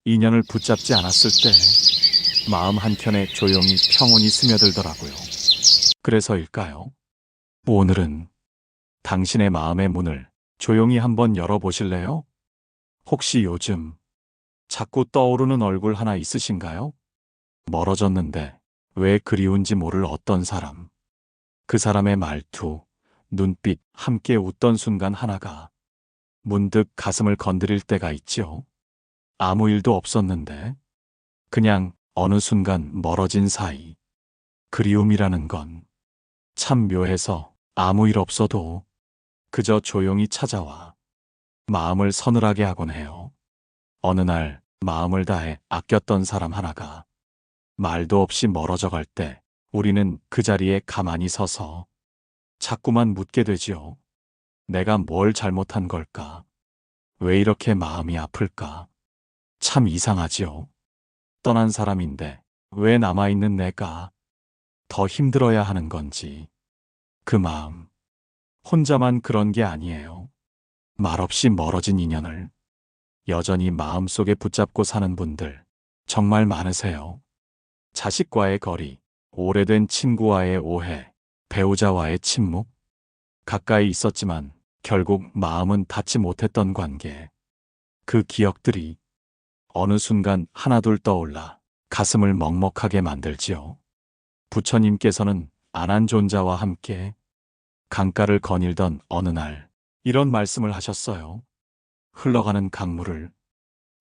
인연을 붙잡지 않았을 때 마음 한켠에 조용히 평온이 스며들더라고요. 그래서일까요? 오늘은 당신의 마음의 문을 조용히 한번 열어보실래요? 혹시 요즘 자꾸 떠오르는 얼굴 하나 있으신가요? 멀어졌는데 왜 그리운지 모를 어떤 사람. 그 사람의 말투, 눈빛, 함께 웃던 순간 하나가 문득 가슴을 건드릴 때가 있지요. 아무 일도 없었는데 그냥 어느 순간 멀어진 사이. 그리움이라는 건 참 묘해서 아무 일 없어도 그저 조용히 찾아와 마음을 서늘하게 하곤 해요. 어느 날 마음을 다해 아꼈던 사람 하나가 말도 없이 멀어져 갈 때 우리는 그 자리에 가만히 서서 자꾸만 묻게 되지요. 내가 뭘 잘못한 걸까? 왜 이렇게 마음이 아플까? 참 이상하지요. 떠난 사람인데 왜 남아있는 내가 더 힘들어야 하는 건지. 그 마음, 혼자만 그런 게 아니에요. 말없이 멀어진 인연을 여전히 마음속에 붙잡고 사는 분들 정말 많으세요. 자식과의 거리, 오래된 친구와의 오해, 배우자와의 침묵, 가까이 있었지만 결국 마음은 닿지 못했던 관계. 그 기억들이 어느 순간 하나둘 떠올라 가슴을 먹먹하게 만들지요. 부처님께서는 아난존자와 함께 강가를 거닐던 어느 날 이런 말씀을 하셨어요. 흘러가는 강물을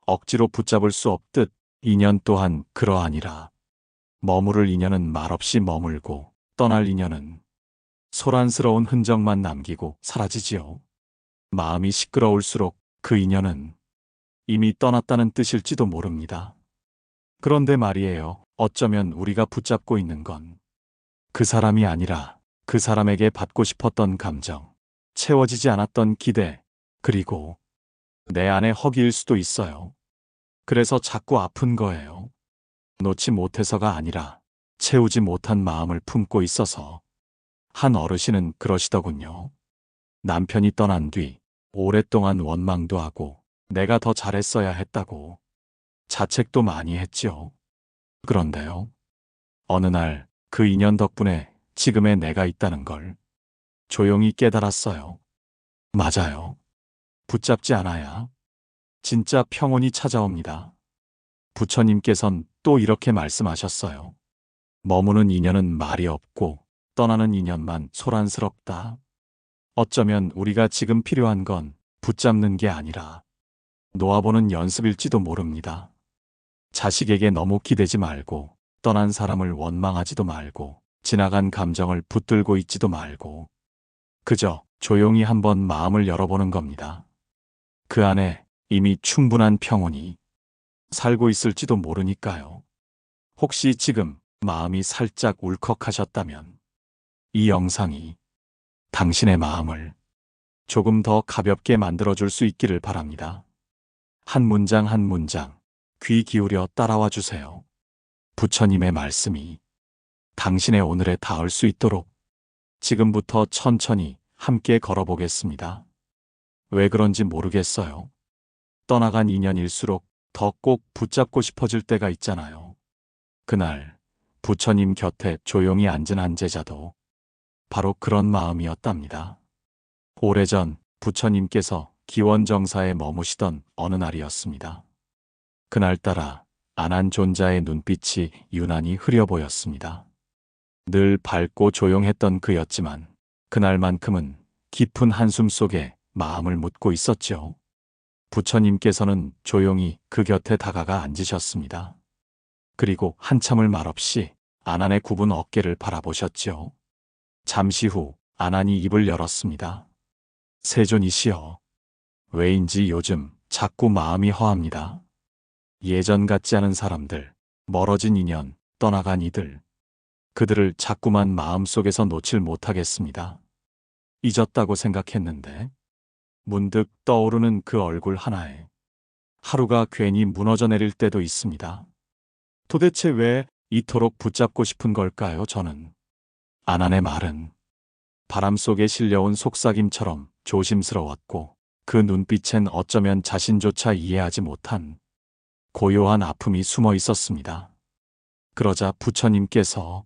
억지로 붙잡을 수 없듯 인연 또한 그러하니라. 머무를 인연은 말없이 머물고 떠날 인연은 소란스러운 흔적만 남기고 사라지지요. 마음이 시끄러울수록 그 인연은 이미 떠났다는 뜻일지도 모릅니다. 그런데 말이에요. 어쩌면 우리가 붙잡고 있는 건 그 사람이 아니라 그 사람에게 받고 싶었던 감정, 채워지지 않았던 기대, 그리고 내 안의 허기일 수도 있어요. 그래서 자꾸 아픈 거예요. 놓지 못해서가 아니라 채우지 못한 마음을 품고 있어서. 한 어르신은 그러시더군요. 남편이 떠난 뒤 오랫동안 원망도 하고 내가 더 잘했어야 했다고 자책도 많이 했지요. 그런데요. 어느 날 그 인연 덕분에 지금의 내가 있다는 걸 조용히 깨달았어요. 맞아요. 붙잡지 않아야 진짜 평온이 찾아옵니다. 부처님께선 또 이렇게 말씀하셨어요. 머무는 인연은 말이 없고 떠나는 인연만 소란스럽다. 어쩌면 우리가 지금 필요한 건 붙잡는 게 아니라 놓아보는 연습일지도 모릅니다. 자식에게 너무 기대지 말고 떠난 사람을 원망하지도 말고 지나간 감정을 붙들고 있지도 말고 그저 조용히 한번 마음을 열어보는 겁니다. 그 안에 이미 충분한 평온이 살고 있을지도 모르니까요. 혹시 지금 마음이 살짝 울컥하셨다면 이 영상이 당신의 마음을 조금 더 가볍게 만들어줄 수 있기를 바랍니다. 한 문장 한 문장 귀 기울여 따라와 주세요. 부처님의 말씀이 당신의 오늘에 닿을 수 있도록 지금부터 천천히 함께 걸어보겠습니다. 왜 그런지 모르겠어요. 떠나간 인연일수록 더 꼭 붙잡고 싶어질 때가 있잖아요. 그날 부처님 곁에 조용히 앉은 한 제자도 바로 그런 마음이었답니다. 오래전 부처님께서 기원정사에 머무시던 어느 날이었습니다. 그날따라 아난존자의 눈빛이 유난히 흐려 보였습니다. 늘 밝고 조용했던 그였지만 그날만큼은 깊은 한숨 속에 마음을 묻고 있었죠. 부처님께서는 조용히 그 곁에 다가가 앉으셨습니다. 그리고 한참을 말없이 아난의 굽은 어깨를 바라보셨지요. 잠시 후 아난이 입을 열었습니다. 세존이시여, 왜인지 요즘 자꾸 마음이 허합니다. 예전 같지 않은 사람들, 멀어진 인연, 떠나간 이들, 그들을 자꾸만 마음속에서 놓질 못하겠습니다. 잊었다고 생각했는데 문득 떠오르는 그 얼굴 하나에 하루가 괜히 무너져 내릴 때도 있습니다. 도대체 왜 이토록 붙잡고 싶은 걸까요, 저는? 아난의 말은 바람 속에 실려온 속삭임처럼 조심스러웠고 그 눈빛엔 어쩌면 자신조차 이해하지 못한 고요한 아픔이 숨어 있었습니다. 그러자 부처님께서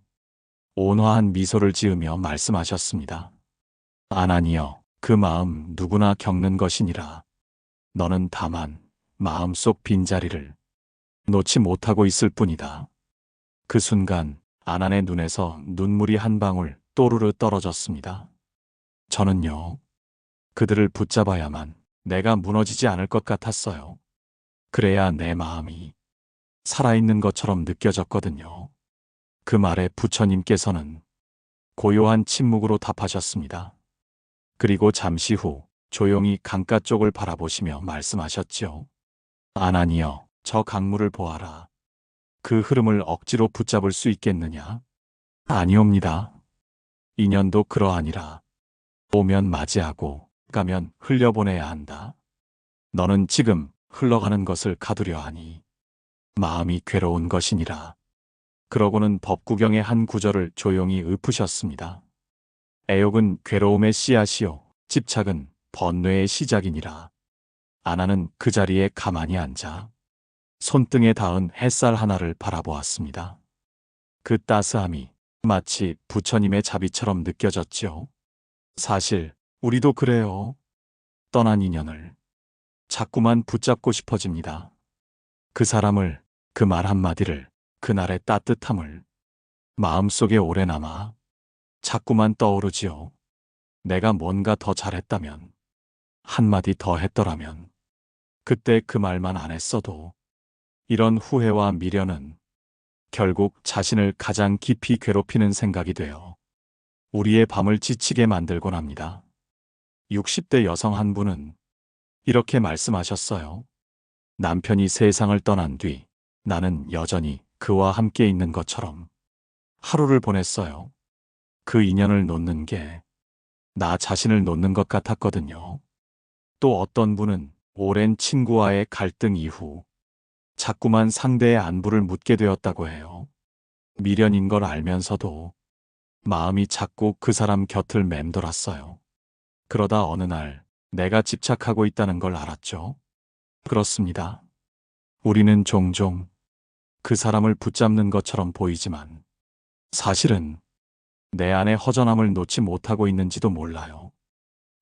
온화한 미소를 지으며 말씀하셨습니다. 아나니여, 그 마음 누구나 겪는 것이니라. 너는 다만 마음속 빈자리를 놓지 못하고 있을 뿐이다. 그 순간 아난의 눈에서 눈물이 한 방울 또르르 떨어졌습니다. 저는요, 그들을 붙잡아야만 내가 무너지지 않을 것 같았어요. 그래야 내 마음이 살아있는 것처럼 느껴졌거든요. 그 말에 부처님께서는 고요한 침묵으로 답하셨습니다. 그리고 잠시 후 조용히 강가 쪽을 바라보시며 말씀하셨지요. 아나니여, 저 강물을 보아라. 그 흐름을 억지로 붙잡을 수 있겠느냐? 아니옵니다. 인연도 그러하니라. 오면 맞이하고 가면 흘려보내야 한다. 너는 지금 흘러가는 것을 가두려 하니 마음이 괴로운 것이니라. 그러고는 법구경의 한 구절을 조용히 읊으셨습니다. 애욕은 괴로움의 씨앗이요, 집착은 번뇌의 시작이니라. 아나는 그 자리에 가만히 앉아 손등에 닿은 햇살 하나를 바라보았습니다. 그 따스함이 마치 부처님의 자비처럼 느껴졌지요. 사실 우리도 그래요. 떠난 인연을 자꾸만 붙잡고 싶어집니다. 그 사람을, 그 말 한마디를, 그날의 따뜻함을 마음속에 오래 남아 자꾸만 떠오르지요. 내가 뭔가 더 잘했다면, 한마디 더 했더라면, 그때 그 말만 안 했어도, 이런 후회와 미련은 결국 자신을 가장 깊이 괴롭히는 생각이 되어 우리의 밤을 지치게 만들곤 합니다. 60대 여성 한 분은 이렇게 말씀하셨어요. 남편이 세상을 떠난 뒤 나는 여전히 그와 함께 있는 것처럼 하루를 보냈어요. 그 인연을 놓는 게 나 자신을 놓는 것 같았거든요. 또 어떤 분은 오랜 친구와의 갈등 이후 자꾸만 상대의 안부를 묻게 되었다고 해요. 미련인 걸 알면서도 마음이 자꾸 그 사람 곁을 맴돌았어요. 그러다 어느 날 내가 집착하고 있다는 걸 알았죠. 그렇습니다. 우리는 종종 그 사람을 붙잡는 것처럼 보이지만 사실은 내 안의 허전함을 놓지 못하고 있는지도 몰라요.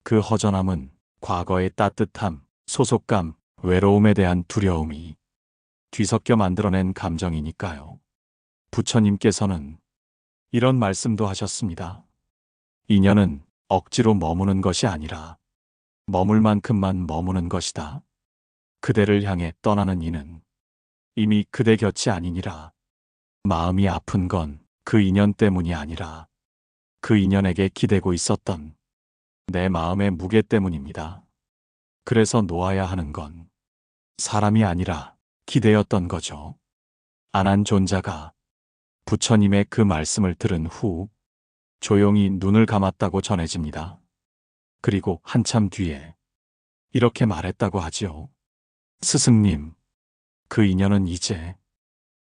그 허전함은 과거의 따뜻함, 소속감, 외로움에 대한 두려움이 뒤섞여 만들어낸 감정이니까요. 부처님께서는 이런 말씀도 하셨습니다. 인연은 억지로 머무는 것이 아니라 머물 만큼만 머무는 것이다. 그대를 향해 떠나는 이는 이미 그대 곁이 아니니라. 마음이 아픈 건 그 인연 때문이 아니라 그 인연에게 기대고 있었던 내 마음의 무게 때문입니다. 그래서 놓아야 하는 건 사람이 아니라 기대였던 거죠. 아난존자가 부처님의 그 말씀을 들은 후 조용히 눈을 감았다고 전해집니다. 그리고 한참 뒤에 이렇게 말했다고 하지요. 스승님, 그 인연은 이제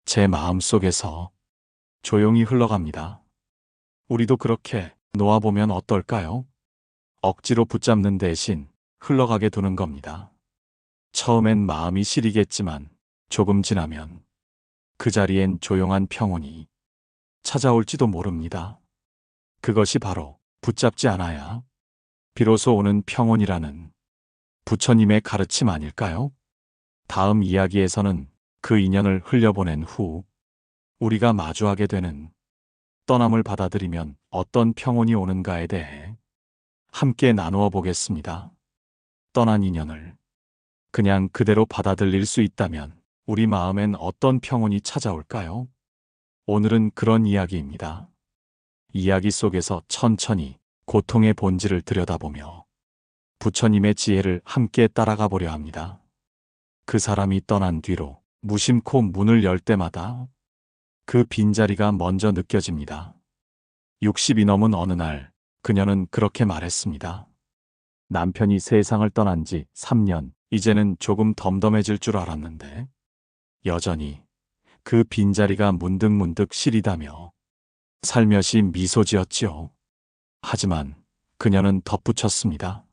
제 마음속에서 조용히 흘러갑니다. 우리도 그렇게 놓아보면 어떨까요? 억지로 붙잡는 대신 흘러가게 두는 겁니다. 처음엔 마음이 시리겠지만 조금 지나면 그 자리엔 조용한 평온이 찾아올지도 모릅니다. 그것이 바로 붙잡지 않아야 비로소 오는 평온이라는 부처님의 가르침 아닐까요? 다음 이야기에서는 그 인연을 흘려보낸 후 우리가 마주하게 되는 떠남을 받아들이면 어떤 평온이 오는가에 대해 함께 나누어 보겠습니다. 떠난 인연을 그냥 그대로 받아들일 수 있다면 우리 마음엔 어떤 평온이 찾아올까요? 오늘은 그런 이야기입니다. 이야기 속에서 천천히 고통의 본질을 들여다보며 부처님의 지혜를 함께 따라가 보려 합니다. 그 사람이 떠난 뒤로 무심코 문을 열 때마다 그 빈자리가 먼저 느껴집니다. 60이 넘은 어느 날 그녀는 그렇게 말했습니다. 남편이 세상을 떠난 지 3년, 이제는 조금 덤덤해질 줄 알았는데 여전히 그 빈자리가 문득문득 시리다며 살며시 미소 지었지요. 하지만 그녀는 덧붙였습니다.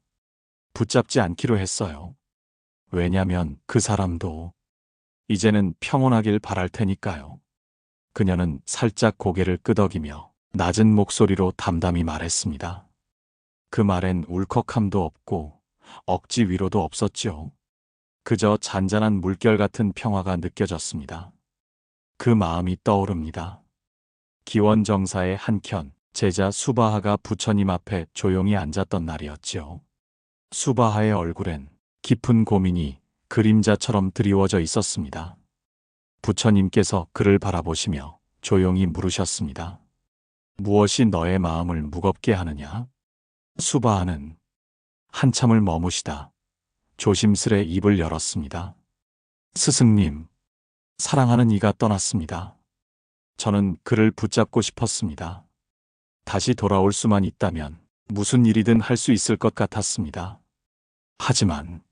붙잡지 않기로 했어요. 왜냐면 그 사람도 이제는 평온하길 바랄 테니까요. 그녀는 살짝 고개를 끄덕이며 낮은 목소리로 담담히 말했습니다. 그 말엔 울컥함도 없고 억지 위로도 없었죠. 그저 잔잔한 물결 같은 평화가 느껴졌습니다. 그 마음이 떠오릅니다. 기원정사의 한켠 제자 수바하가 부처님 앞에 조용히 앉았던 날이었죠. 수바하의 얼굴엔 깊은 고민이 그림자처럼 드리워져 있었습니다. 부처님께서 그를 바라보시며 조용히 물으셨습니다. 무엇이 너의 마음을 무겁게 하느냐? 수바하는 한참을 머무시다 조심스레 입을 열었습니다. 스승님, 사랑하는 이가 떠났습니다. 저는 그를 붙잡고 싶었습니다. 다시 돌아올 수만 있다면 무슨 일이든 할 수 있을 것 같았습니다. 하지만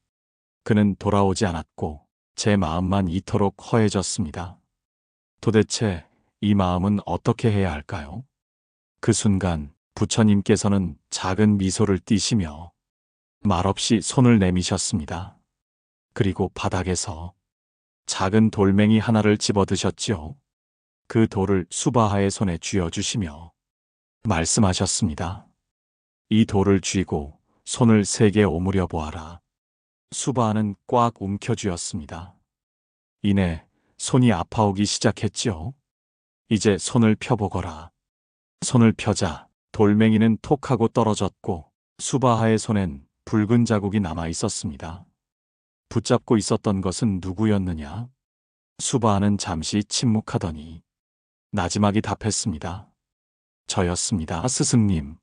그는 돌아오지 않았고 제 마음만 이토록 허해졌습니다. 도대체 이 마음은 어떻게 해야 할까요? 그 순간 부처님께서는 작은 미소를 띠시며 말없이 손을 내미셨습니다. 그리고 바닥에서 작은 돌멩이 하나를 집어드셨지요. 그 돌을 수바하의 손에 쥐어주시며 말씀하셨습니다. 이 돌을 쥐고 손을 세게 오므려 보아라. 수바하는 꽉 움켜쥐었습니다. 이내 손이 아파오기 시작했지요. 이제 손을 펴보거라. 손을 펴자 돌멩이는 톡 하고 떨어졌고 수바하의 손엔 붉은 자국이 남아 있었습니다. 붙잡고 있었던 것은 누구였느냐? 수바하는 잠시 침묵하더니 나지막이 답했습니다. 저였습니다, 스승님.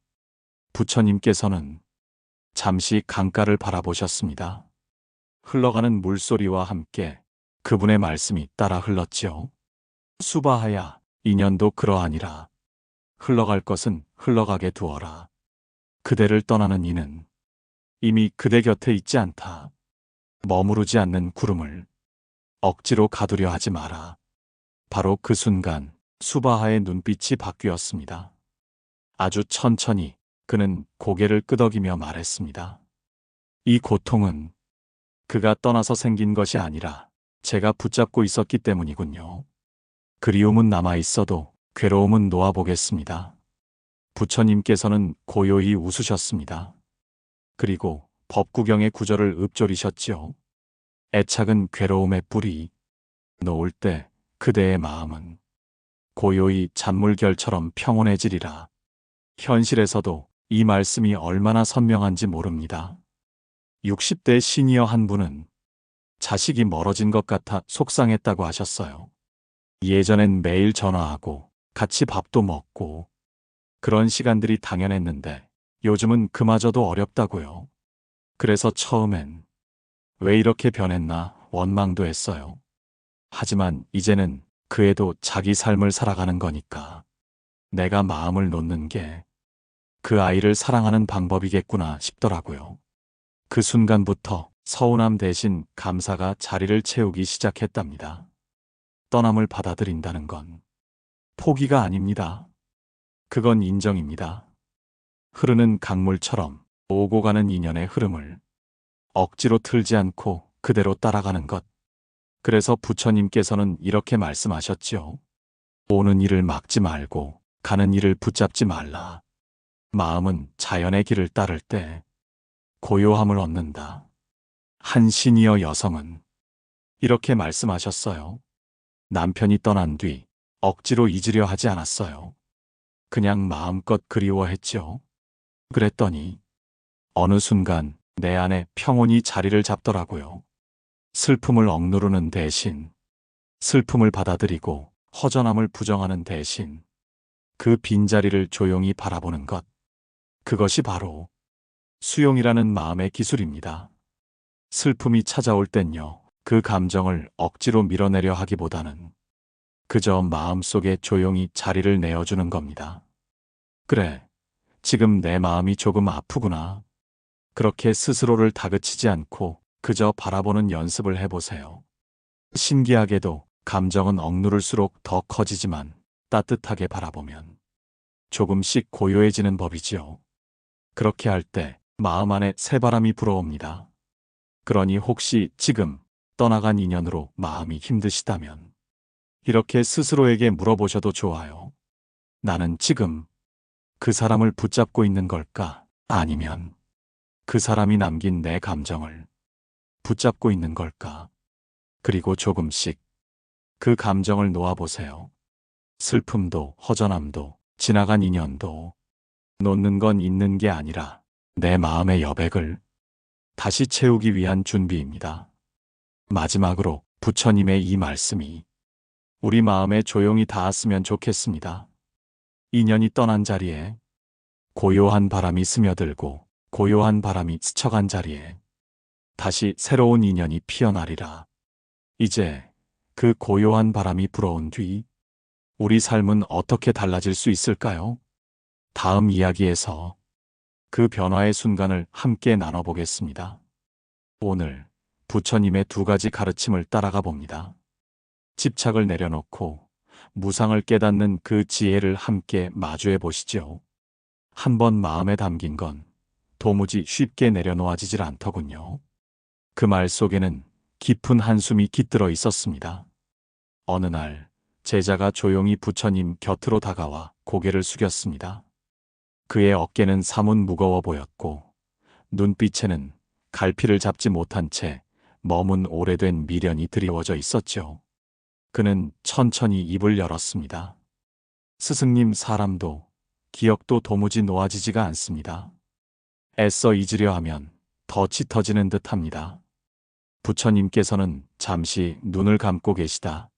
부처님께서는 잠시 강가를 바라보셨습니다. 흘러가는 물소리와 함께 그분의 말씀이 따라 흘렀지요. 수바하야, 인연도 그러하니라. 흘러갈 것은 흘러가게 두어라. 그대를 떠나는 이는 이미 그대 곁에 있지 않다. 머무르지 않는 구름을 억지로 가두려 하지 마라. 바로 그 순간 수바하의 눈빛이 바뀌었습니다. 아주 천천히 그는 고개를 끄덕이며 말했습니다. 이 고통은 그가 떠나서 생긴 것이 아니라 제가 붙잡고 있었기 때문이군요. 그리움은 남아 있어도 괴로움은 놓아보겠습니다. 부처님께서는 고요히 웃으셨습니다. 그리고 법구경의 구절을 읊조리셨지요. 애착은 괴로움의 뿌리. 놓을 때 그대의 마음은 고요히 잔물결처럼 평온해지리라. 현실에서도 이 말씀이 얼마나 선명한지 모릅니다. 60대 시니어 한 분은 자식이 멀어진 것 같아 속상했다고 하셨어요. 예전엔 매일 전화하고 같이 밥도 먹고 그런 시간들이 당연했는데 요즘은 그마저도 어렵다고요. 그래서 처음엔 왜 이렇게 변했나 원망도 했어요. 하지만 이제는 그 애도 자기 삶을 살아가는 거니까 내가 마음을 놓는 게 그 아이를 사랑하는 방법이겠구나 싶더라고요. 그 순간부터 서운함 대신 감사가 자리를 채우기 시작했답니다. 떠남을 받아들인다는 건 포기가 아닙니다. 그건 인정입니다. 흐르는 강물처럼 오고 가는 인연의 흐름을 억지로 틀지 않고 그대로 따라가는 것. 그래서 부처님께서는 이렇게 말씀하셨지요. 오는 일을 막지 말고 가는 일을 붙잡지 말라. 마음은 자연의 길을 따를 때 고요함을 얻는다. 한 시니어 여성은 이렇게 말씀하셨어요. 남편이 떠난 뒤 억지로 잊으려 하지 않았어요. 그냥 마음껏 그리워했죠. 그랬더니 어느 순간 내 안에 평온이 자리를 잡더라고요. 슬픔을 억누르는 대신 슬픔을 받아들이고 허전함을 부정하는 대신 그 빈자리를 조용히 바라보는 것. 그것이 바로 수용이라는 마음의 기술입니다. 슬픔이 찾아올 땐요, 그 감정을 억지로 밀어내려 하기보다는 그저 마음속에 조용히 자리를 내어주는 겁니다. 그래, 지금 내 마음이 조금 아프구나. 그렇게 스스로를 다그치지 않고 그저 바라보는 연습을 해보세요. 신기하게도 감정은 억누를수록 더 커지지만 따뜻하게 바라보면 조금씩 고요해지는 법이지요. 그렇게 할 때 마음 안에 새바람이 불어옵니다. 그러니 혹시 지금 떠나간 인연으로 마음이 힘드시다면 이렇게 스스로에게 물어보셔도 좋아요. 나는 지금 그 사람을 붙잡고 있는 걸까? 아니면 그 사람이 남긴 내 감정을 붙잡고 있는 걸까? 그리고 조금씩 그 감정을 놓아보세요. 슬픔도 허전함도 지나간 인연도 놓는 건 있는 게 아니라 내 마음의 여백을 다시 채우기 위한 준비입니다. 마지막으로 부처님의 이 말씀이 우리 마음에 조용히 닿았으면 좋겠습니다. 인연이 떠난 자리에 고요한 바람이 스며들고 고요한 바람이 스쳐간 자리에 다시 새로운 인연이 피어나리라. 이제 그 고요한 바람이 불어온 뒤 우리 삶은 어떻게 달라질 수 있을까요? 다음 이야기에서 그 변화의 순간을 함께 나눠보겠습니다. 오늘 부처님의 두 가지 가르침을 따라가 봅니다. 집착을 내려놓고 무상을 깨닫는 그 지혜를 함께 마주해 보시죠. 한번 마음에 담긴 건 도무지 쉽게 내려놓아지질 않더군요. 그 말 속에는 깊은 한숨이 깃들어 있었습니다. 어느 날 제자가 조용히 부처님 곁으로 다가와 고개를 숙였습니다. 그의 어깨는 사뭇 무거워 보였고 눈빛에는 갈피를 잡지 못한 채 머문 오래된 미련이 드리워져 있었죠. 그는 천천히 입을 열었습니다. 스승님, 사람도 기억도 도무지 놓아지지가 않습니다. 애써 잊으려 하면 더 짙어지는 듯합니다. 부처님께서는 잠시 눈을 감고 계시다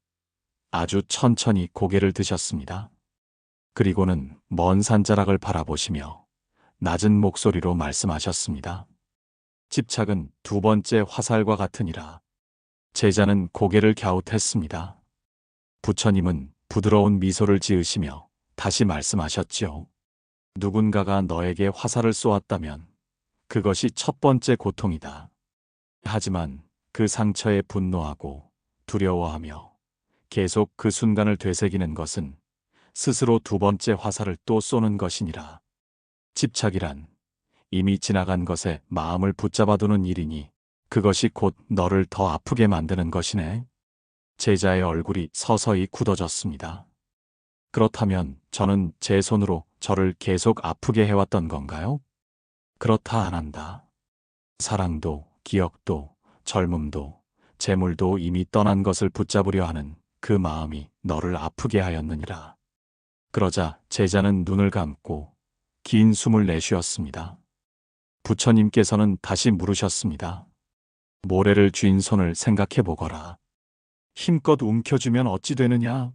아주 천천히 고개를 드셨습니다. 그리고는 먼 산자락을 바라보시며 낮은 목소리로 말씀하셨습니다. 집착은 두 번째 화살과 같으니라. 제자는 고개를 갸웃했습니다. 부처님은 부드러운 미소를 지으시며 다시 말씀하셨지요. 누군가가 너에게 화살을 쏘았다면 그것이 첫 번째 고통이다. 하지만 그 상처에 분노하고 두려워하며 계속 그 순간을 되새기는 것은 스스로 두 번째 화살을 또 쏘는 것이니라. 집착이란 이미 지나간 것에 마음을 붙잡아두는 일이니 그것이 곧 너를 더 아프게 만드는 것이네. 제자의 얼굴이 서서히 굳어졌습니다. 그렇다면 저는 제 손으로 저를 계속 아프게 해왔던 건가요? 그렇다 안 한다. 사랑도 기억도 젊음도 재물도 이미 떠난 것을 붙잡으려 하는 그 마음이 너를 아프게 하였느니라. 그러자 제자는 눈을 감고 긴 숨을 내쉬었습니다. 부처님께서는 다시 물으셨습니다. 모래를 쥔 손을 생각해 보거라. 힘껏 움켜쥐면 어찌 되느냐?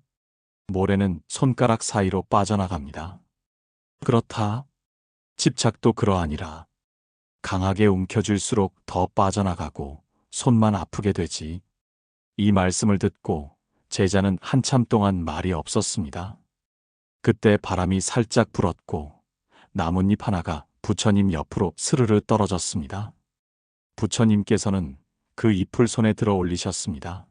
모래는 손가락 사이로 빠져나갑니다. 그렇다. 집착도 그러하니라. 강하게 움켜쥘수록 더 빠져나가고 손만 아프게 되지. 이 말씀을 듣고 제자는 한참 동안 말이 없었습니다. 그때 바람이 살짝 불었고 나뭇잎 하나가 부처님 옆으로 스르르 떨어졌습니다. 부처님께서는 그 잎을 손에 들어 올리셨습니다.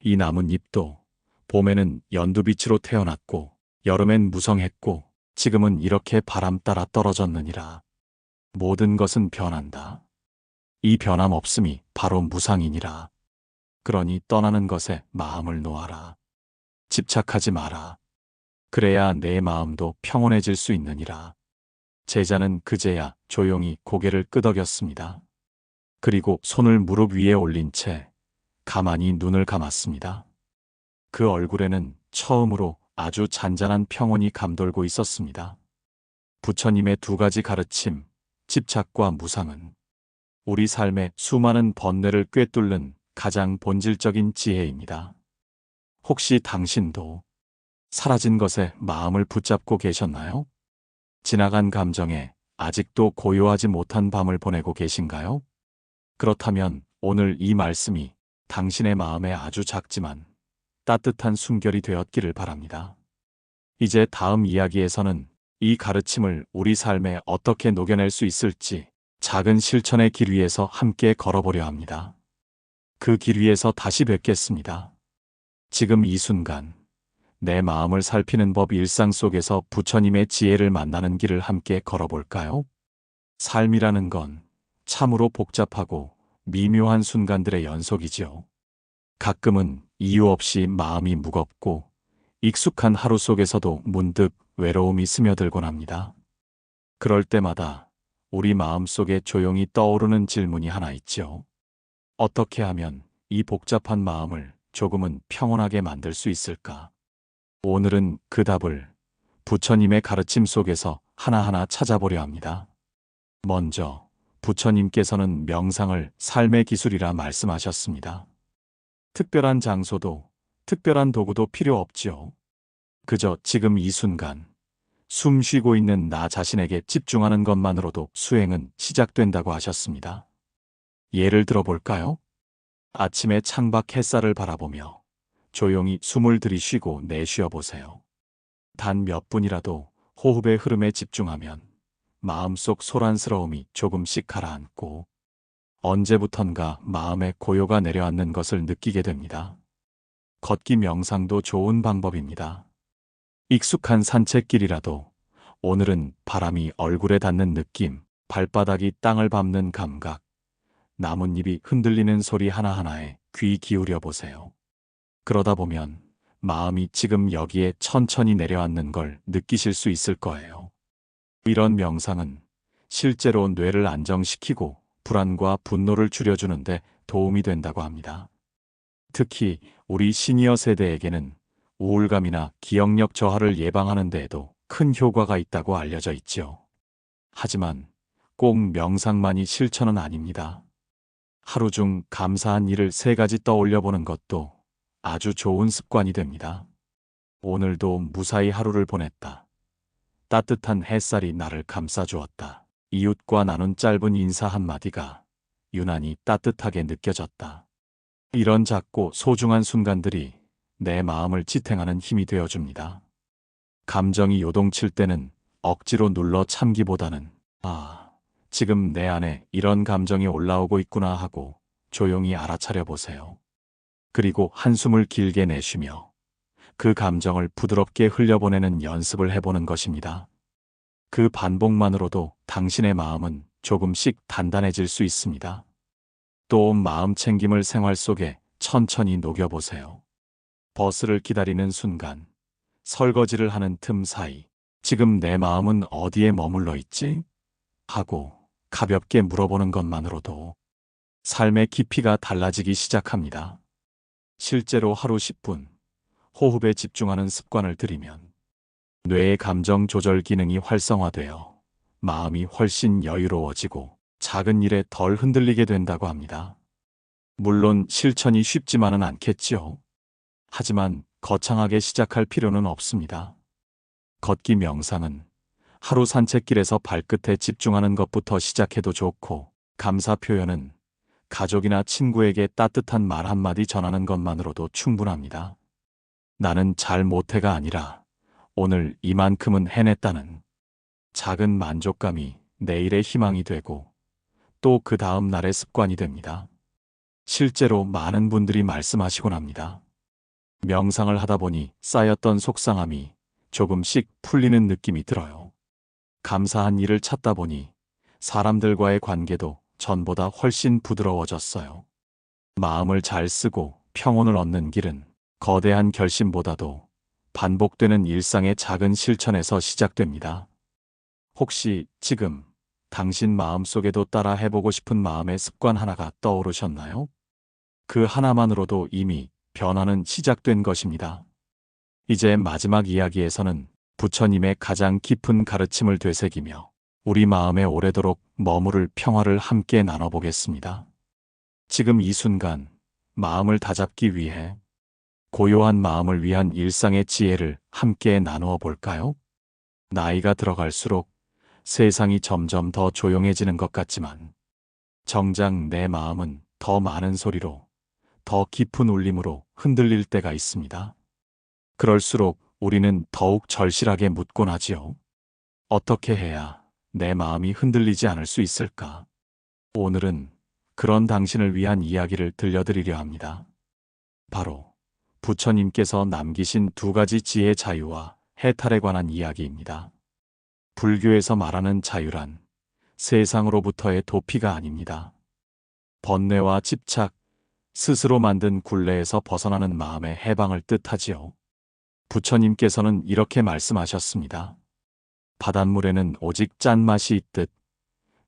이 나뭇잎도 봄에는 연두빛으로 태어났고 여름엔 무성했고 지금은 이렇게 바람 따라 떨어졌느니라. 모든 것은 변한다. 이 변함없음이 바로 무상이니라. 그러니 떠나는 것에 마음을 놓아라. 집착하지 마라. 그래야 내 마음도 평온해질 수 있느니라. 제자는 그제야 조용히 고개를 끄덕였습니다. 그리고 손을 무릎 위에 올린 채 가만히 눈을 감았습니다. 그 얼굴에는 처음으로 아주 잔잔한 평온이 감돌고 있었습니다. 부처님의 두 가지 가르침, 집착과 무상은 우리 삶의 수많은 번뇌를 꿰뚫는 가장 본질적인 지혜입니다. 혹시 당신도 사라진 것에 마음을 붙잡고 계셨나요? 지나간 감정에 아직도 고요하지 못한 밤을 보내고 계신가요? 그렇다면 오늘 이 말씀이 당신의 마음에 아주 작지만 따뜻한 숨결이 되었기를 바랍니다. 이제 다음 이야기에서는 이 가르침을 우리 삶에 어떻게 녹여낼 수 있을지 작은 실천의 길 위에서 함께 걸어보려 합니다. 그 길 위에서 다시 뵙겠습니다. 지금 이 순간 내 마음을 살피는 법 일상 속에서 부처님의 지혜를 만나는 길을 함께 걸어볼까요? 삶이라는 건 참으로 복잡하고 미묘한 순간들의 연속이지요. 가끔은 이유 없이 마음이 무겁고 익숙한 하루 속에서도 문득 외로움이 스며들곤 합니다. 그럴 때마다 우리 마음속에 조용히 떠오르는 질문이 하나 있죠. 어떻게 하면 이 복잡한 마음을 조금은 평온하게 만들 수 있을까? 오늘은 그 답을 부처님의 가르침 속에서 하나하나 찾아보려 합니다. 먼저 부처님께서는 명상을 삶의 기술이라 말씀하셨습니다. 특별한 장소도 특별한 도구도 필요 없지요. 그저 지금 이 순간 숨 쉬고 있는 나 자신에게 집중하는 것만으로도 수행은 시작된다고 하셨습니다. 예를 들어 볼까요? 아침에 창밖 햇살을 바라보며 조용히 숨을 들이쉬고 내쉬어 보세요. 단 몇 분이라도 호흡의 흐름에 집중하면 마음속 소란스러움이 조금씩 가라앉고 언제부턴가 마음의 고요가 내려앉는 것을 느끼게 됩니다. 걷기 명상도 좋은 방법입니다. 익숙한 산책길이라도 오늘은 바람이 얼굴에 닿는 느낌, 발바닥이 땅을 밟는 감각, 나뭇잎이 흔들리는 소리 하나하나에 귀 기울여 보세요. 그러다 보면 마음이 지금 여기에 천천히 내려앉는 걸 느끼실 수 있을 거예요. 이런 명상은 실제로 뇌를 안정시키고 불안과 분노를 줄여주는데 도움이 된다고 합니다. 특히 우리 시니어 세대에게는 우울감이나 기억력 저하를 예방하는 데에도 큰 효과가 있다고 알려져 있죠. 하지만 꼭 명상만이 실천은 아닙니다. 하루 중 감사한 일을 3가지 떠올려 보는 것도 아주 좋은 습관이 됩니다. 오늘도 무사히 하루를 보냈다. 따뜻한 햇살이 나를 감싸주었다. 이웃과 나눈 짧은 인사 한마디가 유난히 따뜻하게 느껴졌다. 이런 작고 소중한 순간들이 내 마음을 지탱하는 힘이 되어줍니다. 감정이 요동칠 때는 억지로 눌러 참기보다는 지금 내 안에 이런 감정이 올라오고 있구나 하고 조용히 알아차려 보세요. 그리고 한숨을 길게 내쉬며 그 감정을 부드럽게 흘려보내는 연습을 해보는 것입니다. 그 반복만으로도 당신의 마음은 조금씩 단단해질 수 있습니다. 또 마음 챙김을 생활 속에 천천히 녹여보세요. 버스를 기다리는 순간, 설거지를 하는 틈 사이, 지금 내 마음은 어디에 머물러 있지? 하고 가볍게 물어보는 것만으로도 삶의 깊이가 달라지기 시작합니다. 실제로 하루 10분, 호흡에 집중하는 습관을 들이면 뇌의 감정 조절 기능이 활성화되어 마음이 훨씬 여유로워지고 작은 일에 덜 흔들리게 된다고 합니다. 물론 실천이 쉽지만은 않겠지요. 하지만 거창하게 시작할 필요는 없습니다. 걷기 명상은 하루 산책길에서 발끝에 집중하는 것부터 시작해도 좋고, 감사 표현은 가족이나 친구에게 따뜻한 말 한마디 전하는 것만으로도 충분합니다. 나는 잘 못해가 아니라 오늘 이만큼은 해냈다는 작은 만족감이 내일의 희망이 되고 또 그 다음 날의 습관이 됩니다. 실제로 많은 분들이 말씀하시곤 합니다. 명상을 하다 보니 쌓였던 속상함이 조금씩 풀리는 느낌이 들어요. 감사한 일을 찾다 보니 사람들과의 관계도 전보다 훨씬 부드러워졌어요. 마음을 잘 쓰고 평온을 얻는 길은 거대한 결심보다도 반복되는 일상의 작은 실천에서 시작됩니다. 혹시 지금 당신 마음속에도 따라 해보고 싶은 마음의 습관 하나가 떠오르셨나요? 그 하나만으로도 이미 변화는 시작된 것입니다. 이제 마지막 이야기에서는 부처님의 가장 깊은 가르침을 되새기며 우리 마음에 오래도록 머무를 평화를 함께 나눠보겠습니다. 지금 이 순간 마음을 다잡기 위해 고요한 마음을 위한 일상의 지혜를 함께 나누어 볼까요? 나이가 들어갈수록 세상이 점점 더 조용해지는 것 같지만 정작 내 마음은 더 많은 소리로, 더 깊은 울림으로 흔들릴 때가 있습니다. 그럴수록 우리는 더욱 절실하게 묻곤 하지요. 어떻게 해야 내 마음이 흔들리지 않을 수 있을까? 오늘은 그런 당신을 위한 이야기를 들려드리려 합니다. 바로 부처님께서 남기신 2가지 지혜 자유와 해탈에 관한 이야기입니다. 불교에서 말하는 자유란 세상으로부터의 도피가 아닙니다. 번뇌와 집착, 스스로 만든 굴레에서 벗어나는 마음의 해방을 뜻하지요. 부처님께서는 이렇게 말씀하셨습니다. 바닷물에는 오직 짠맛이 있듯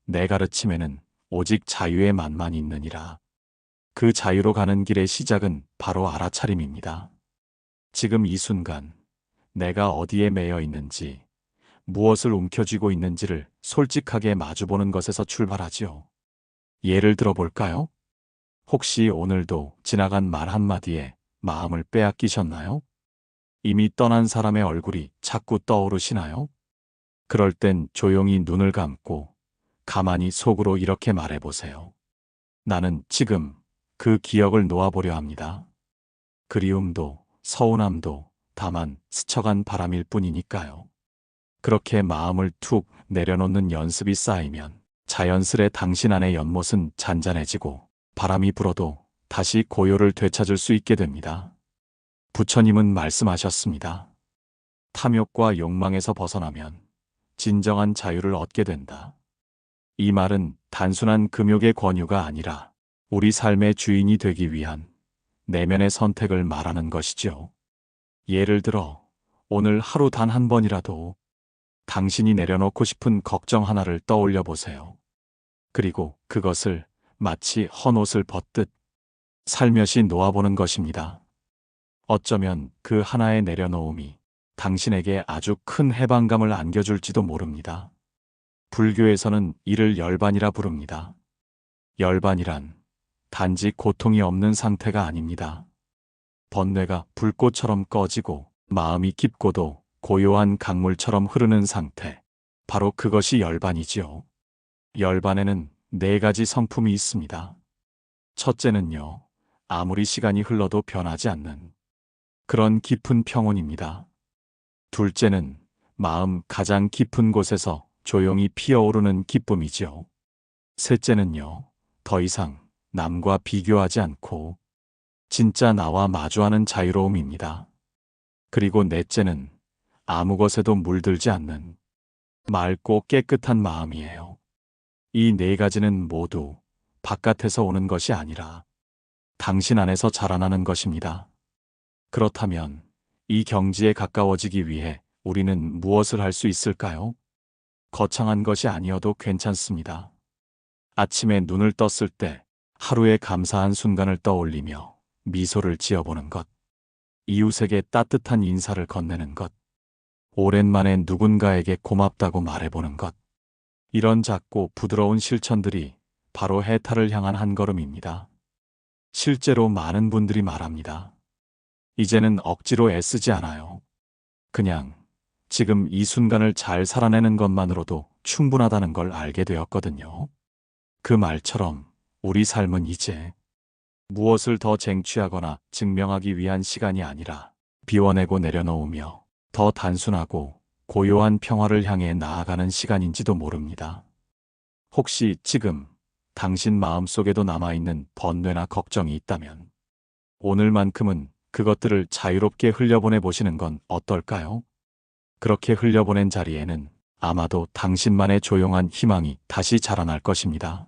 내 가르침에는 오직 자유의 맛만 있느니라. 그 자유로 가는 길의 시작은 바로 알아차림입니다. 지금 이 순간 내가 어디에 매여 있는지, 무엇을 움켜쥐고 있는지를 솔직하게 마주보는 것에서 출발하지요. 예를 들어볼까요? 혹시 오늘도 지나간 말 한마디에 마음을 빼앗기셨나요? 이미 떠난 사람의 얼굴이 자꾸 떠오르시나요? 그럴 땐 조용히 눈을 감고 가만히 속으로 이렇게 말해보세요. 나는 지금 그 기억을 놓아보려 합니다. 그리움도 서운함도 다만 스쳐간 바람일 뿐이니까요. 그렇게 마음을 툭 내려놓는 연습이 쌓이면 자연스레 당신 안의 연못은 잔잔해지고 바람이 불어도 다시 고요를 되찾을 수 있게 됩니다. 부처님은 말씀하셨습니다. 탐욕과 욕망에서 벗어나면 진정한 자유를 얻게 된다. 이 말은 단순한 금욕의 권유가 아니라 우리 삶의 주인이 되기 위한 내면의 선택을 말하는 것이지요. 예를 들어 오늘 하루 단 한 번이라도 당신이 내려놓고 싶은 걱정 하나를 떠올려 보세요. 그리고 그것을 마치 헌옷을 벗듯 살며시 놓아보는 것입니다. 어쩌면 그 하나의 내려놓음이 당신에게 아주 큰 해방감을 안겨줄지도 모릅니다. 불교에서는 이를 열반이라 부릅니다. 열반이란 단지 고통이 없는 상태가 아닙니다. 번뇌가 불꽃처럼 꺼지고 마음이 깊고도 고요한 강물처럼 흐르는 상태. 바로 그것이 열반이지요. 열반에는 4가지 성품이 있습니다. 첫째는요, 아무리 시간이 흘러도 변하지 않는 그런 깊은 평온입니다. 둘째는 마음 가장 깊은 곳에서 조용히 피어오르는 기쁨이지요. 셋째는요, 더 이상 남과 비교하지 않고 진짜 나와 마주하는 자유로움입니다. 그리고 넷째는 아무 것에도 물들지 않는 맑고 깨끗한 마음이에요. 이 4가지는 모두 바깥에서 오는 것이 아니라 당신 안에서 자라나는 것입니다. 그렇다면 이 경지에 가까워지기 위해 우리는 무엇을 할 수 있을까요? 거창한 것이 아니어도 괜찮습니다. 아침에 눈을 떴을 때 하루의 감사한 순간을 떠올리며 미소를 지어보는 것, 이웃에게 따뜻한 인사를 건네는 것, 오랜만에 누군가에게 고맙다고 말해보는 것. 이런 작고 부드러운 실천들이 바로 해탈을 향한 한 걸음입니다. 실제로 많은 분들이 말합니다. 이제는 억지로 애쓰지 않아요. 그냥 지금 이 순간을 잘 살아내는 것만으로도 충분하다는 걸 알게 되었거든요. 그 말처럼 우리 삶은 이제 무엇을 더 쟁취하거나 증명하기 위한 시간이 아니라 비워내고 내려놓으며 더 단순하고 고요한 평화를 향해 나아가는 시간인지도 모릅니다. 혹시 지금 당신 마음속에도 남아있는 번뇌나 걱정이 있다면 오늘만큼은 그것들을 자유롭게 흘려보내 보시는 건 어떨까요? 그렇게 흘려보낸 자리에는 아마도 당신만의 조용한 희망이 다시 자라날 것입니다.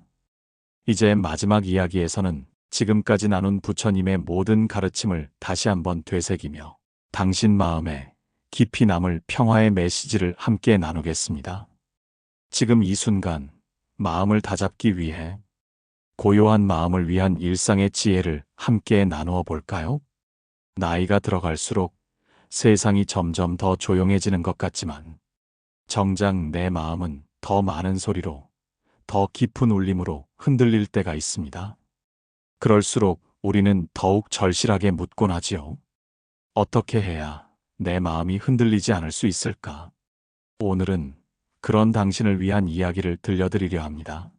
이제 마지막 이야기에서는 지금까지 나눈 부처님의 모든 가르침을 다시 한번 되새기며 당신 마음에 깊이 남을 평화의 메시지를 함께 나누겠습니다. 지금 이 순간 마음을 다잡기 위해 고요한 마음을 위한 일상의 지혜를 함께 나누어 볼까요? 나이가 들어갈수록 세상이 점점 더 조용해지는 것 같지만 정작 내 마음은 더 많은 소리로, 더 깊은 울림으로 흔들릴 때가 있습니다. 그럴수록 우리는 더욱 절실하게 묻곤 하지요. 어떻게 해야 내 마음이 흔들리지 않을 수 있을까? 오늘은 그런 당신을 위한 이야기를 들려드리려 합니다.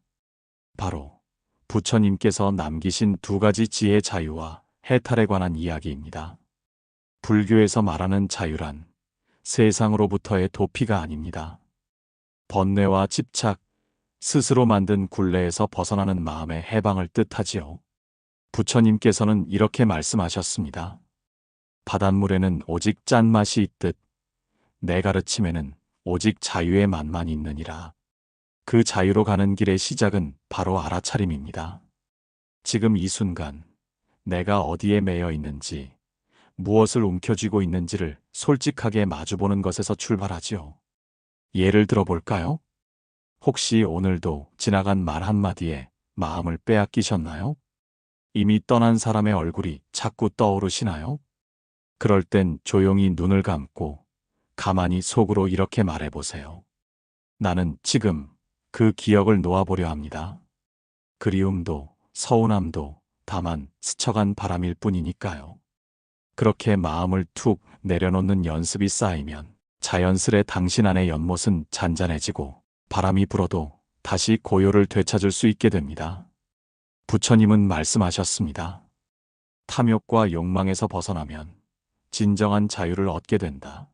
바로 부처님께서 남기신 2가지 지혜의 자유와 해탈에 관한 이야기입니다. 불교에서 말하는 자유란 세상으로부터의 도피가 아닙니다. 번뇌와 집착, 스스로 만든 굴레에서 벗어나는 마음의 해방을 뜻하지요. 부처님께서는 이렇게 말씀하셨습니다. 바닷물에는 오직 짠맛이 있듯 내 가르침에는 오직 자유의 맛만 있느니라. 그 자유로 가는 길의 시작은 바로 알아차림입니다. 지금 이 순간 내가 어디에 매여 있는지, 무엇을 움켜쥐고 있는지를 솔직하게 마주보는 것에서 출발하지요. 예를 들어볼까요? 혹시 오늘도 지나간 말 한마디에 마음을 빼앗기셨나요? 이미 떠난 사람의 얼굴이 자꾸 떠오르시나요? 그럴 땐 조용히 눈을 감고 가만히 속으로 이렇게 말해보세요. 나는 지금 그 기억을 놓아보려 합니다. 그리움도 서운함도 다만 스쳐간 바람일 뿐이니까요. 그렇게 마음을 툭 내려놓는 연습이 쌓이면 자연스레 당신 안의 연못은 잔잔해지고 바람이 불어도 다시 고요를 되찾을 수 있게 됩니다. 부처님은 말씀하셨습니다. 탐욕과 욕망에서 벗어나면 진정한 자유를 얻게 된다.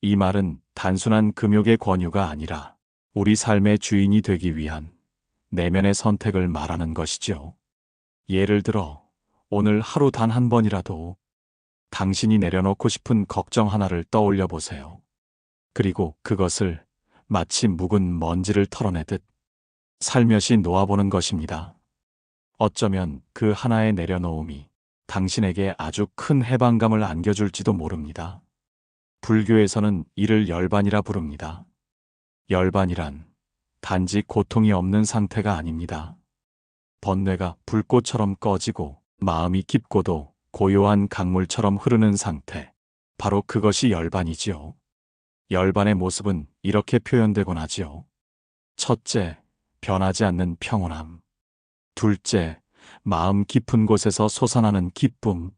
이 말은 단순한 금욕의 권유가 아니라 우리 삶의 주인이 되기 위한 내면의 선택을 말하는 것이죠. 예를 들어 오늘 하루 단 한 번이라도 당신이 내려놓고 싶은 걱정 하나를 떠올려 보세요. 그리고 그것을 마치 묵은 먼지를 털어내듯 살며시 놓아보는 것입니다. 어쩌면 그 하나의 내려놓음이 당신에게 아주 큰 해방감을 안겨줄지도 모릅니다. 불교에서는 이를 열반이라 부릅니다. 열반이란 단지 고통이 없는 상태가 아닙니다. 번뇌가 불꽃처럼 꺼지고 마음이 깊고도 고요한 강물처럼 흐르는 상태. 바로 그것이 열반이지요. 열반의 모습은 이렇게 표현되곤 하지요. 첫째, 변하지 않는 평온함. 둘째, 마음 깊은 곳에서 솟아나는 기쁨.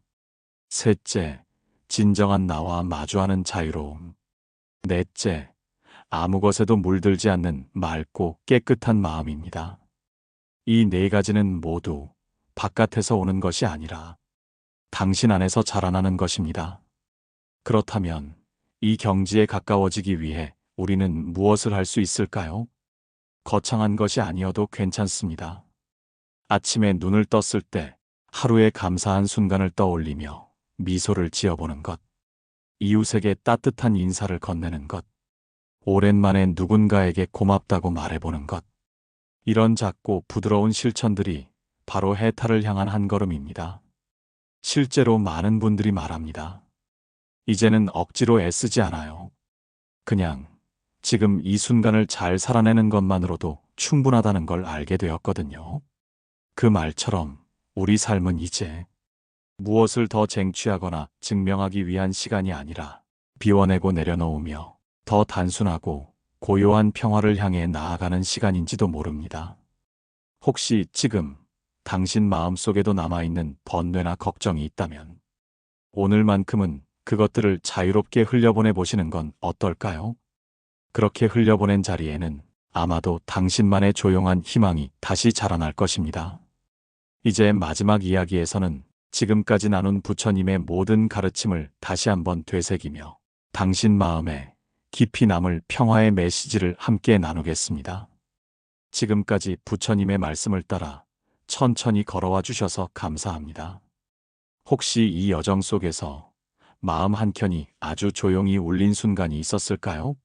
셋째, 진정한 나와 마주하는 자유로움. 넷째, 아무 것에도 물들지 않는 맑고 깨끗한 마음입니다. 이 네 가지는 모두 바깥에서 오는 것이 아니라 당신 안에서 자라나는 것입니다. 그렇다면 이 경지에 가까워지기 위해 우리는 무엇을 할 수 있을까요? 거창한 것이 아니어도 괜찮습니다. 아침에 눈을 떴을 때 하루의 감사한 순간을 떠올리며 미소를 지어보는 것, 이웃에게 따뜻한 인사를 건네는 것, 오랜만에 누군가에게 고맙다고 말해보는 것. 이런 작고 부드러운 실천들이 바로 해탈을 향한 한 걸음입니다. 실제로 많은 분들이 말합니다. 이제는 억지로 애쓰지 않아요. 그냥 지금 이 순간을 잘 살아내는 것만으로도 충분하다는 걸 알게 되었거든요. 그 말처럼 우리 삶은 이제 무엇을 더 쟁취하거나 증명하기 위한 시간이 아니라 비워내고 내려놓으며 더 단순하고 고요한 평화를 향해 나아가는 시간인지도 모릅니다. 혹시 지금 당신 마음속에도 남아있는 번뇌나 걱정이 있다면 오늘만큼은 그것들을 자유롭게 흘려보내 보시는 건 어떨까요? 그렇게 흘려보낸 자리에는 아마도 당신만의 조용한 희망이 다시 자라날 것입니다. 이제 마지막 이야기에서는 지금까지 나눈 부처님의 모든 가르침을 다시 한번 되새기며 당신 마음에 깊이 남을 평화의 메시지를 함께 나누겠습니다. 지금까지 부처님의 말씀을 따라 천천히 걸어와 주셔서 감사합니다. 혹시 이 여정 속에서 마음 한켠이 아주 조용히 울린 순간이 있었을까요?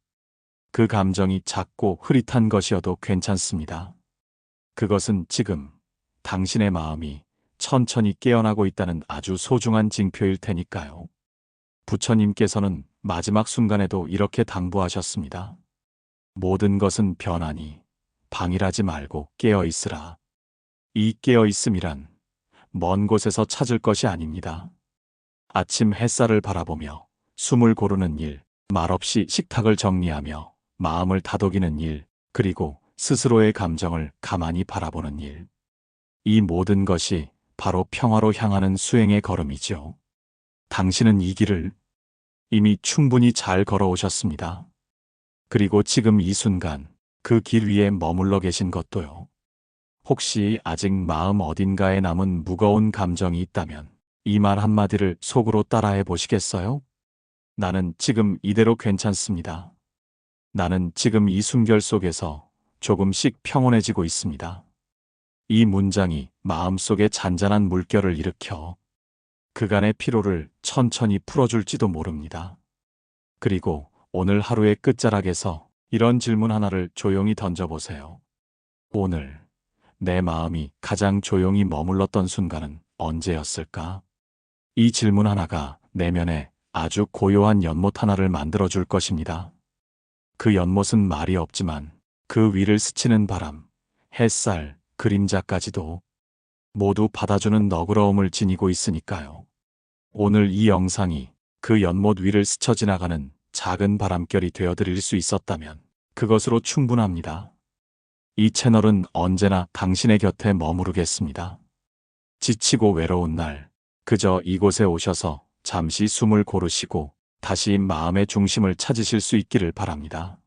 그 감정이 작고 흐릿한 것이어도 괜찮습니다. 그것은 지금 당신의 마음이 천천히 깨어나고 있다는 아주 소중한 징표일 테니까요. 부처님께서는 마지막 순간에도 이렇게 당부하셨습니다. 모든 것은 변하니 방일하지 말고 깨어 있으라. 이 깨어 있음이란 먼 곳에서 찾을 것이 아닙니다. 아침 햇살을 바라보며 숨을 고르는 일, 말없이 식탁을 정리하며 마음을 다독이는 일, 그리고 스스로의 감정을 가만히 바라보는 일. 이 모든 것이 바로 평화로 향하는 수행의 걸음이죠. 당신은 이 길을 이미 충분히 잘 걸어오셨습니다. 그리고 지금 이 순간 그 길 위에 머물러 계신 것도요. 혹시 아직 마음 어딘가에 남은 무거운 감정이 있다면 이 말 한마디를 속으로 따라해 보시겠어요? 나는 지금 이대로 괜찮습니다. 나는 지금 이 숨결 속에서 조금씩 평온해지고 있습니다. 이 문장이 마음속에 잔잔한 물결을 일으켜 그간의 피로를 천천히 풀어줄지도 모릅니다. 그리고 오늘 하루의 끝자락에서 이런 질문 하나를 조용히 던져보세요. 오늘 내 마음이 가장 조용히 머물렀던 순간은 언제였을까? 이 질문 하나가 내면에 아주 고요한 연못 하나를 만들어줄 것입니다. 그 연못은 말이 없지만 그 위를 스치는 바람, 햇살, 그림자까지도 모두 받아주는 너그러움을 지니고 있으니까요. 오늘 이 영상이 그 연못 위를 스쳐 지나가는 작은 바람결이 되어드릴 수 있었다면 그것으로 충분합니다. 이 채널은 언제나 당신의 곁에 머무르겠습니다. 지치고 외로운 날, 그저 이곳에 오셔서 잠시 숨을 고르시고 다시 마음의 중심을 찾으실 수 있기를 바랍니다.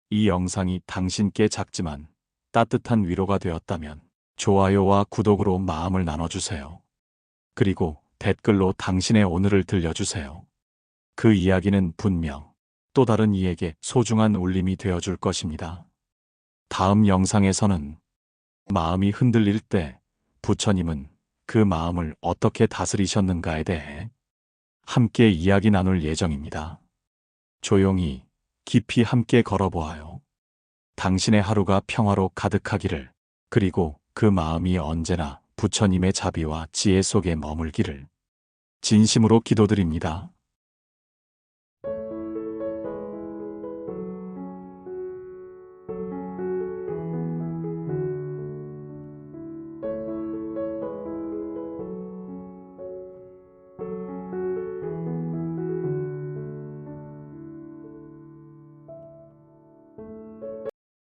이 영상이 당신께 작지만 따뜻한 위로가 되었다면 좋아요와 구독으로 마음을 나눠주세요. 그리고 댓글로 당신의 오늘을 들려주세요. 그 이야기는 분명 또 다른 이에게 소중한 울림이 되어줄 것입니다. 다음 영상에서는 마음이 흔들릴 때 부처님은 그 마음을 어떻게 다스리셨는가에 대해 함께 이야기 나눌 예정입니다. 조용히 깊이 함께 걸어보아요. 당신의 하루가 평화로 가득하기를, 그리고 그 마음이 언제나 부처님의 자비와 지혜 속에 머물기를 진심으로 기도드립니다.